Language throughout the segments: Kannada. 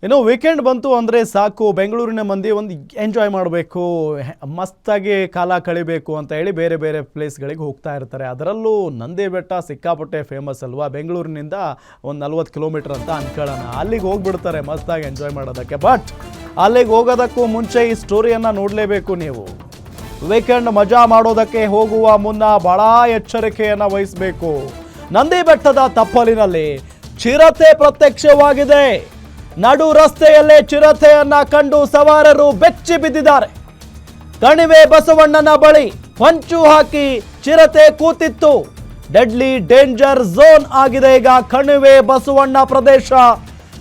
ಇನ್ನು ವೀಕೆಂಡ್ ಬಂತು ಅಂದರೆ ಸಾಕು ಬೆಂಗಳೂರಿನ ಮಂದಿ ಒಂದು ಎಂಜಾಯ್ ಮಾಡಬೇಕು, ಮಸ್ತಾಗಿ ಕಾಲ ಕಳಿಬೇಕು ಅಂತ ಹೇಳಿ ಬೇರೆ ಬೇರೆ ಪ್ಲೇಸ್ಗಳಿಗೆ ಹೋಗ್ತಾ ಇರ್ತಾರೆ. ಅದರಲ್ಲೂ ನಂದಿ ಬೆಟ್ಟ ಸಿಕ್ಕಾಪಟ್ಟೆ ಫೇಮಸ್ ಅಲ್ವಾ, ಬೆಂಗಳೂರಿನಿಂದ ಒಂದು 40 ಕಿಲೋಮೀಟರ್ ಅಂತ ಅನ್ಕೊಳ್ಳೋಣ. ಅಲ್ಲಿಗೆ ಹೋಗ್ಬಿಡ್ತಾರೆ ಮಸ್ತಾಗಿ ಎಂಜಾಯ್ ಮಾಡೋದಕ್ಕೆ. ಬಟ್ ಅಲ್ಲಿಗೆ ಹೋಗೋದಕ್ಕೂ ಮುಂಚೆ ಈ ಸ್ಟೋರಿಯನ್ನು ನೋಡಲೇಬೇಕು ನೀವು. ವೀಕೆಂಡ್ ಮಜಾ ಮಾಡೋದಕ್ಕೆ ಹೋಗುವ ಮುನ್ನ ಭಾಳ ಎಚ್ಚರಿಕೆಯನ್ನು ವಹಿಸಬೇಕು. ನಂದಿ ಬೆಟ್ಟದ ತಪ್ಪಲಿನಲ್ಲಿ ಚಿರತೆ ಪ್ರತ್ಯಕ್ಷವಾಗಿದೆ. ನಡು ರಸ್ತೆಯಲ್ಲೇ ಚಿರತೆಯನ್ನ ಕಂಡು ಸವಾರರು ಬೆಚ್ಚಿ ಬಿದ್ದಿದ್ದಾರೆ. ಕಣಿವೆ ಬಸವಣ್ಣನ ಬಳಿ ಹೊಂಚು ಹಾಕಿ ಚಿರತೆ ಕೂತಿತ್ತು. ಡೆಡ್ಲಿ ಡೇಂಜರ್ ಝೋನ್ ಆಗಿದೆ ಈಗ ಕಣಿವೆ ಬಸವಣ್ಣ ಪ್ರದೇಶ.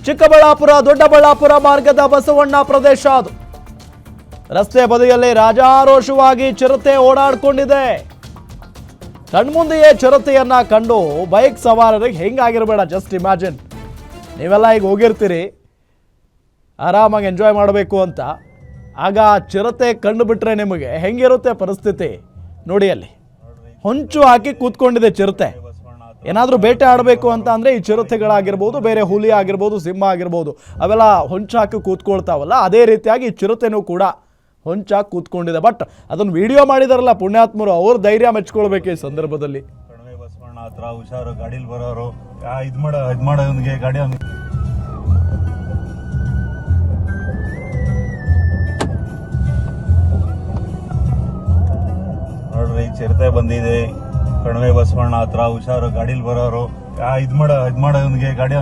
ಚಿಕ್ಕಬಳ್ಳಾಪುರ ದೊಡ್ಡಬಳ್ಳಾಪುರ ಮಾರ್ಗದ ಬಸವಣ್ಣ ಪ್ರದೇಶ ಅದು. ರಸ್ತೆ ಬದಿಯಲ್ಲಿ ರಾಜಾರೋಷವಾಗಿ ಚಿರತೆ ಓಡಾಡ್ಕೊಂಡಿದೆ. ಕಣ್ಮುಂದೆಯೇ ಚಿರತೆಯನ್ನ ಕಂಡು ಬೈಕ್ ಸವಾರರಿಗೆ ಹೆಂಗಾಗಿರ್ಬೇಡ, ಜಸ್ಟ್ ಇಮ್ಯಾಜಿನ್. ನೀವೆಲ್ಲ ಈಗ ಹೋಗಿರ್ತೀರಿ ಆರಾಮಾಗಿ ಎಂಜಾಯ್ ಮಾಡಬೇಕು ಅಂತ, ಆಗ ಚಿರತೆ ಕಂಡು ಬಿಟ್ರೆ ನಿಮಗೆ ಹೆಂಗಿರುತ್ತೆ ಪರಿಸ್ಥಿತಿ ನೋಡಿ. ಅಲ್ಲಿ ಹೊಂಚು ಹಾಕಿ ಕೂತ್ಕೊಂಡಿದೆ ಚಿರತೆ. ಏನಾದರೂ ಬೇಟೆ ಆಡಬೇಕು ಅಂತ ಅಂದರೆ ಈ ಚಿರತೆಗಳಾಗಿರ್ಬೋದು, ಬೇರೆ ಹುಲಿ ಆಗಿರ್ಬೋದು, ಸಿಂಹ ಆಗಿರ್ಬೋದು, ಅವೆಲ್ಲ ಹೊಂಚು ಹಾಕಿ ಕೂತ್ಕೊಳ್ತಾವಲ್ಲ, ಅದೇ ರೀತಿಯಾಗಿ ಚಿರತೆನೂ ಕೂಡ ಹೊಂಚಾಕಿ ಕೂತ್ಕೊಂಡಿದೆ. ಬಟ್ ಅದನ್ನು ವಿಡಿಯೋ ಮಾಡಿದಾರಲ್ಲ ಪುಣ್ಯಾತ್ಮರು, ಅವ್ರ ಧೈರ್ಯ ಮೆಚ್ಕೊಳ್ಬೇಕು ಈ ಸಂದರ್ಭದಲ್ಲಿ. ಕಣಿವೆ ಬಸವಣ್ಣ ಹತ್ರ ಹುಷಾರು, ಗಾಡಿಲಿ ಬರೋರು ಇದ್ ಮಾಡೋನ್ಗೆ ಗಾಡಿ ನೋಡ್ರಿ, ಚಿರತೆ ಬಂದಿದೆ. ಕಣಿವೆ ಬಸವಣ್ಣ ಹತ್ರ ಹುಷಾರು, ಗಾಡಿಲಿ ಬರೋರು ಇದ್ ಮಾಡೋನ್ಗೆ ಗಾಡಿ